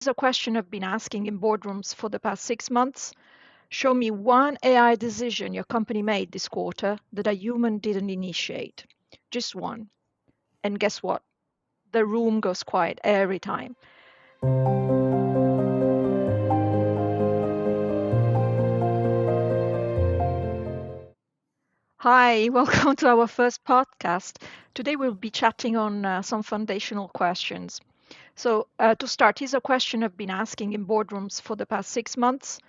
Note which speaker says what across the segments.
Speaker 1: A question I've been asking in boardrooms for the past 6 months. Show me one AI decision your company made this quarter that a human didn't initiate. Just one. And guess what? The room goes quiet every time. Hi, welcome to our first podcast. Today we'll be chatting on some foundational questions. So, to start, here's a question I've been asking in boardrooms for the past 6 months.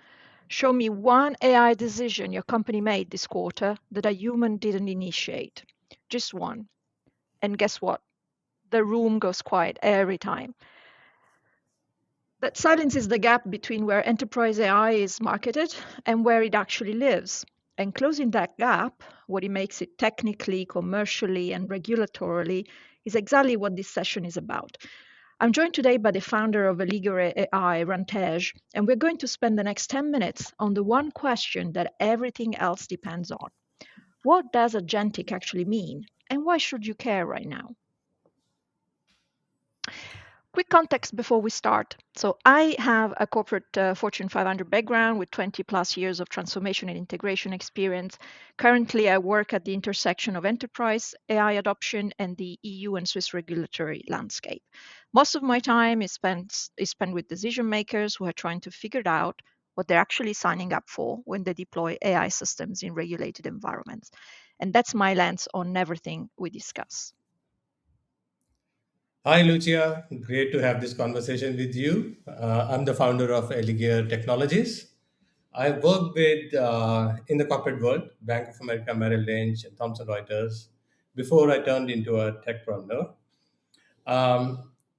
Speaker 1: Show me one AI decision your company made this quarter that a human didn't initiate. Just one. And guess what? The room goes quiet every time. That silence is the gap between where enterprise AI is marketed and where it actually lives. And closing that gap, what it makes it technically, commercially, and regulatorily, is exactly what this session is about. I'm joined today by the founder of Eligere AI, Rantej, and we're going to spend the next 10 minutes on the one question that everything else depends on. What does agentic actually mean? And why should you care right now? Quick context before we start. So I have a corporate Fortune 500 background with 20 plus years of transformation and integration experience. Currently, I work at the intersection of enterprise AI adoption and the EU and Swiss regulatory landscape. Most of my time is spent with decision makers who are trying to figure out what they're actually signing up for when they deploy AI systems in regulated environments. And that's my lens on everything we discuss.
Speaker 2: Hi, Lucia. Great to have this conversation with you. I'm the founder of Eligere Technologies. I worked with in the corporate world, Bank of America, Merrill Lynch, and Thomson Reuters, before I turned into a techpreneur.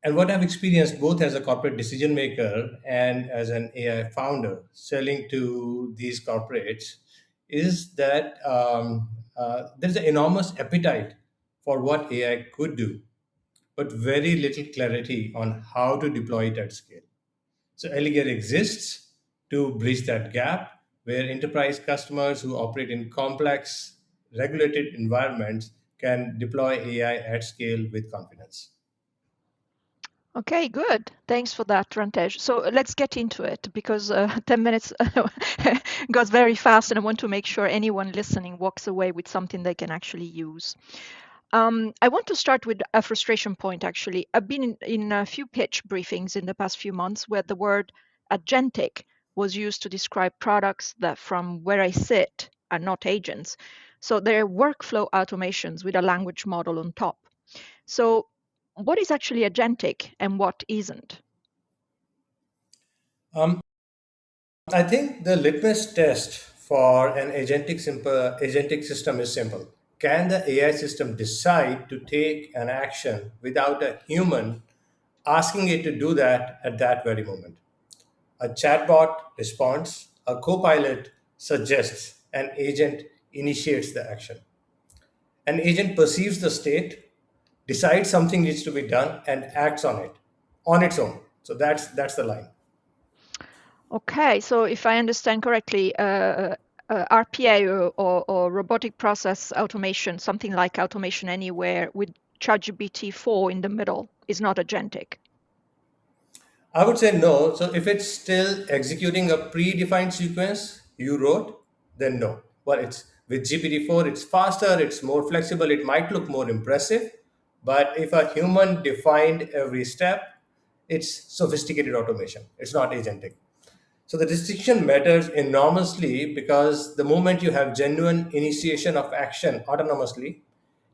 Speaker 2: And what I've experienced both as a corporate decision maker and as an AI founder selling to these corporates is that there's an enormous appetite for what AI could do, but very little clarity on how to deploy it at scale. So Eligere exists to bridge that gap where enterprise customers who operate in complex, regulated environments can deploy AI at scale with confidence.
Speaker 1: Okay, good. Thanks for that, Rantej. So let's get into it because 10 minutes goes very fast, and I want to make sure anyone listening walks away with something they can actually use. I want to start with a frustration point, actually. I've been in a few pitch briefings in the past few months where the word agentic was used to describe products that, from where I sit, are not agents. So they're workflow automations with a language model on top. So what is actually agentic and what isn't?
Speaker 2: Um, I think the litmus test for an agentic system is simple. Can the AI system decide to take an action without a human asking it to do that at that very moment? A chatbot responds, a copilot suggests, an agent initiates the action. An agent perceives the state, decides something needs to be done, and acts on it on its own. So that's the line.
Speaker 1: Okay, so if I understand correctly, RPA or robotic process automation, something like Automation Anywhere with ChatGPT 4 in the middle, is not agentic.
Speaker 2: I would say no. So if it's still executing a predefined sequence you wrote, then no. Well, it's with GPT-4, it's faster, it's more flexible, it might look more impressive. But if a human defined every step, it's sophisticated automation. It's not agentic. So the distinction matters enormously because the moment you have genuine initiation of action autonomously,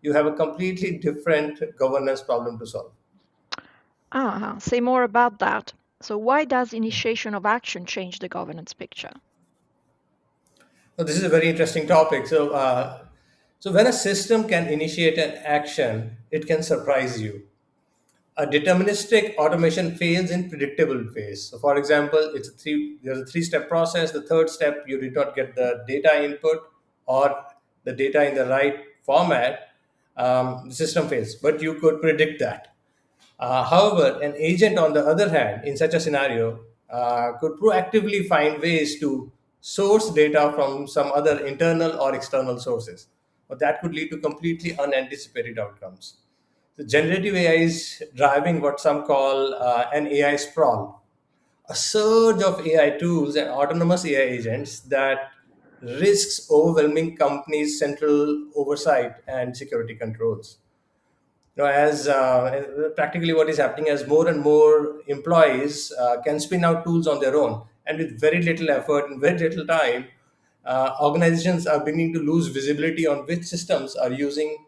Speaker 2: you have a completely different governance problem to solve.
Speaker 1: Say more about that. So why does initiation of action change the governance picture?
Speaker 2: So this is a very interesting topic. So when a system can initiate an action, it can surprise you. A deterministic automation fails in predictable phase. So for example, there's a three-step process. The third step, you did not get the data input or the data in the right format, the system fails. But you could predict that. However, an agent, on the other hand, in such a scenario, could proactively find ways to source data from some other internal or external sources. But that could lead to completely unanticipated outcomes. So generative AI is driving what some call an AI sprawl. a surge of AI tools and autonomous AI agents that risks overwhelming companies' central oversight and security controls. As practically what is happening as more and more employees can spin out tools on their own, and with very little effort and very little time, organizations are beginning to lose visibility on which systems are using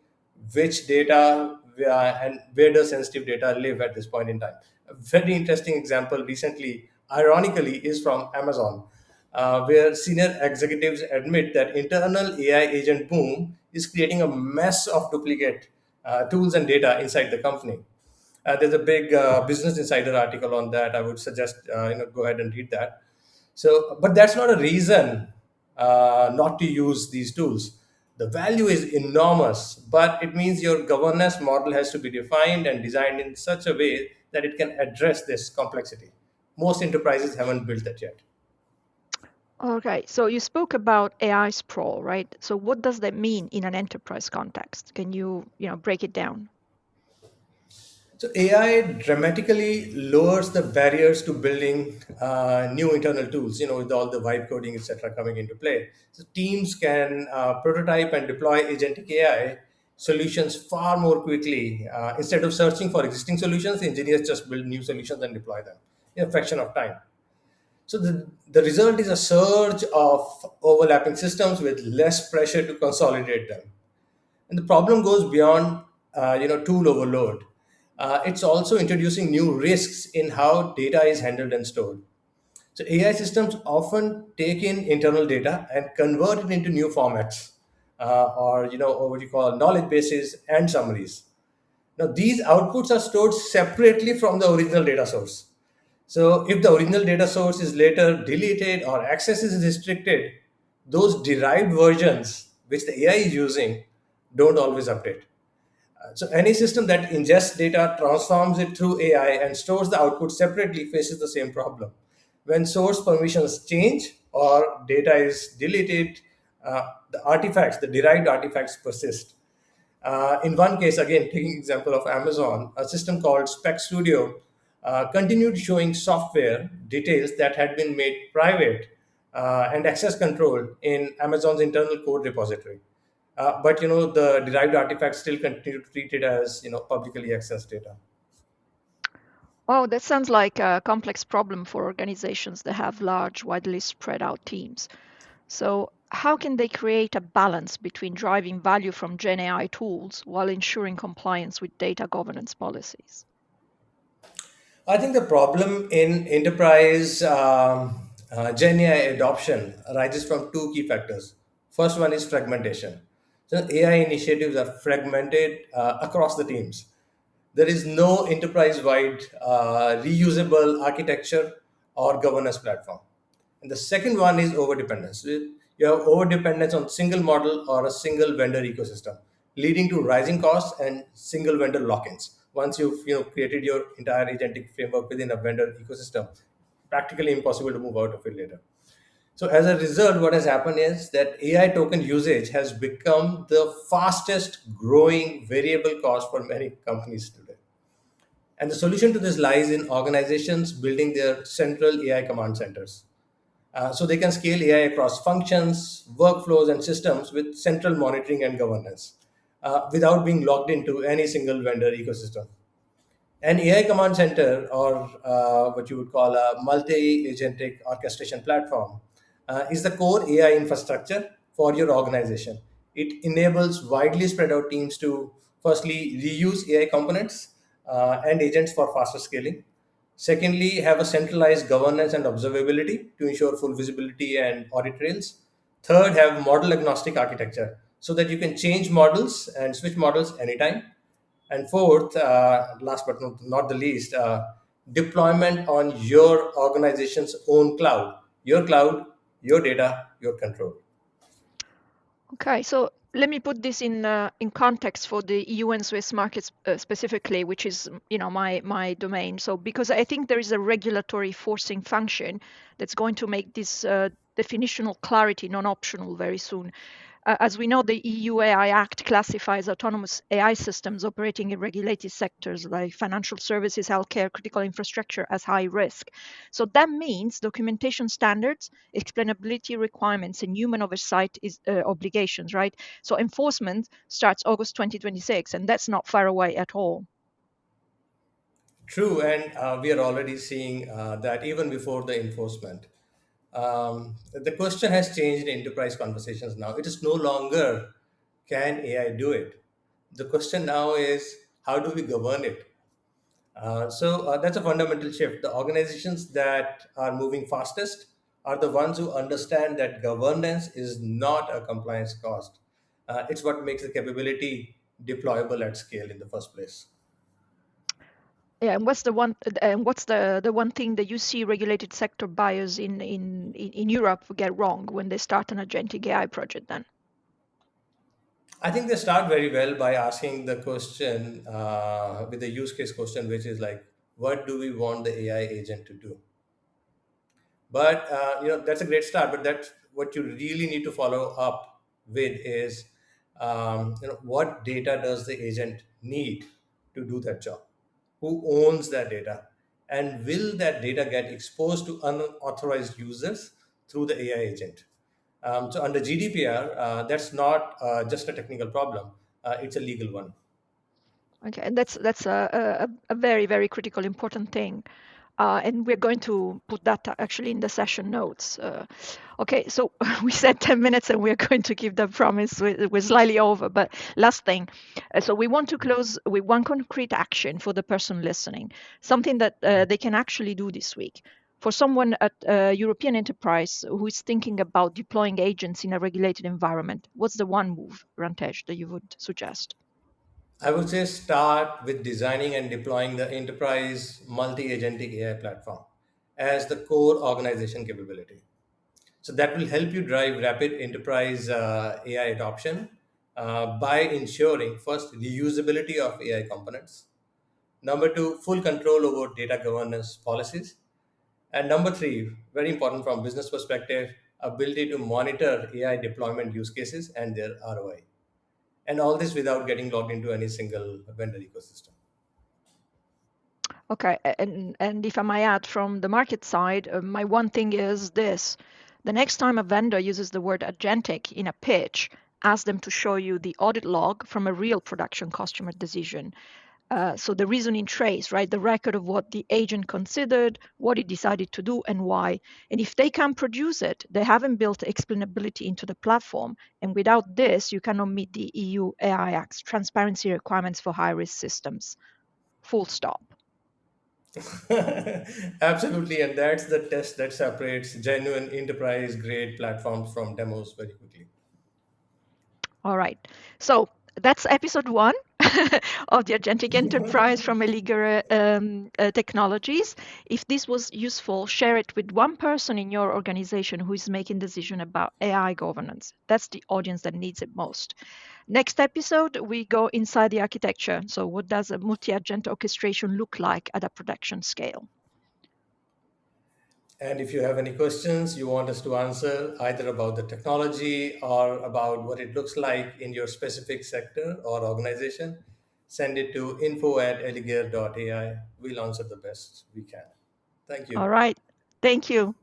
Speaker 2: which data, and where does sensitive data live at this point in time. A very interesting example recently, ironically, is from Amazon, where senior executives admit that internal AI agent boom is creating a mess of duplicate tools and data inside the company. There's a big Business Insider article on that. I would suggest go ahead and read that. So, but that's not a reason not to use these tools. The value is enormous, but it means your governance model has to be defined and designed in such a way that it can address this complexity. Most enterprises haven't built that yet.
Speaker 1: Okay, so you spoke about AI sprawl, right? So what does that mean in an enterprise context? Can you break it down?
Speaker 2: So AI dramatically lowers the barriers to building new internal tools. With all the vibe coding, etc., coming into play. So teams can prototype and deploy agentic AI solutions far more quickly. Instead of searching for existing solutions, engineers just build new solutions and deploy them in a fraction of time. So the result is a surge of overlapping systems with less pressure to consolidate them. And the problem goes beyond tool overload. It's also introducing new risks in how data is handled and stored. So AI systems often take in internal data and convert it into new formats, or what you call knowledge bases and summaries. Now these outputs are stored separately from the original data source. So if the original data source is later deleted or access is restricted, those derived versions which the AI is using don't always update. So any system that ingests data, transforms it through AI, and stores the output separately faces the same problem. When source permissions change or data is deleted, the derived artifacts persist. In one case, again, taking example of Amazon, a system called Spec Studio continued showing software details that had been made private and access control in Amazon's internal code repository. But the derived artifacts still continue to treat it as publicly accessed data.
Speaker 1: Wow, that sounds like a complex problem for organizations that have large, widely spread out teams. So, how can they create a balance between driving value from Gen AI tools while ensuring compliance with data governance policies?
Speaker 2: I think the problem in enterprise Gen AI adoption arises from two key factors. First one is fragmentation. So AI initiatives are fragmented across the teams. There is no enterprise-wide reusable architecture or governance platform. And the second one is overdependence. You have overdependence on single model or a single vendor ecosystem, leading to rising costs and single vendor lock-ins. Once you've created your entire agentic framework within a vendor ecosystem, practically impossible to move out of it later. So as a result, what has happened is that AI token usage has become the fastest growing variable cost for many companies today. And the solution to this lies in organizations building their central AI command centers. So they can scale AI across functions, workflows, and systems with central monitoring and governance without being locked into any single vendor ecosystem. An AI command center, or what you would call a multi agentic orchestration platform, is the core AI infrastructure for your organization. It enables widely spread out teams to firstly reuse AI components and agents for faster scaling. Secondly, have a centralized governance and observability to ensure full visibility and audit trails. Third, have model agnostic architecture so that you can change models and switch models anytime. And fourth, last but not the least, deployment on your organization's own cloud, your data, your control.
Speaker 1: Okay, so let me put this in context for the EU and Swiss markets specifically, which is my domain. So because I think there is a regulatory forcing function that's going to make this definitional clarity non-optional very soon. As we know, the EU AI Act classifies autonomous AI systems operating in regulated sectors like financial services, healthcare, critical infrastructure as high risk. So that means documentation standards, explainability requirements, and human oversight is obligations, right? So enforcement starts August 2026, and that's not far away at all.
Speaker 2: True, and we are already seeing that even before the enforcement. The question has changed in enterprise conversations now. It is no longer can AI do it? The question now is how do we govern it? So that's a fundamental shift. The organizations that are moving fastest are the ones who understand that governance is not a compliance cost. It's what makes the capability deployable at scale in the first place.
Speaker 1: Yeah, and what's the one thing that you see regulated sector buyers in Europe get wrong when they start an agentic AI project then?
Speaker 2: I think they start very well by asking the question with the use case question, which is like, what do we want the AI agent to do? But that's a great start. But that's what you really need to follow up with is what data does the agent need to do that job? Who owns that data? And will that data get exposed to unauthorized users through the AI agent? So under GDPR, that's not just a technical problem; it's a legal one.
Speaker 1: Okay, and that's a very very critical important thing, and we're going to put that actually in the session notes. Okay, so we said 10 minutes, and we're going to keep the promise. We're slightly over, but last thing. So we want to close with one concrete action for the person listening, something that they can actually do this week. For someone at European enterprise who is thinking about deploying agents in a regulated environment, what's the one move, Rantesh, that you would suggest?
Speaker 2: I would say start with designing and deploying the enterprise multi-agentic AI platform as the core organization capability. So that will help you drive rapid enterprise AI adoption by ensuring first reusability of AI components, number two, full control over data governance policies, and number three, very important from business perspective, ability to monitor AI deployment use cases and their ROI. And all this without getting logged into any single vendor ecosystem.
Speaker 1: Okay, and if I may add from the market side, my one thing is this: the next time a vendor uses the word agentic in a pitch, ask them to show you the audit log from a real production customer decision. So the reasoning trace, right? The record of what the agent considered, what it decided to do, and why. And if they can't produce it, they haven't built explainability into the platform. And without this, you cannot meet the EU AI Act's transparency requirements for high-risk systems. Full stop.
Speaker 2: Absolutely, and that's the test that separates genuine enterprise grade platforms from demos very quickly.
Speaker 1: All right. So that's episode one of the Agentic Enterprise from Eligere Technologies. If this was useful, share it with one person in your organization who is making decision about AI governance. That's the audience that needs it most. Next episode, we go inside the architecture. So what does a multi-agent orchestration look like at a production scale?
Speaker 2: And if you have any questions you want us to answer, either about the technology or about what it looks like in your specific sector or organization, send it to info@eligere.ai. We'll answer the best we can. Thank
Speaker 1: All
Speaker 2: you.
Speaker 1: right. Thank you.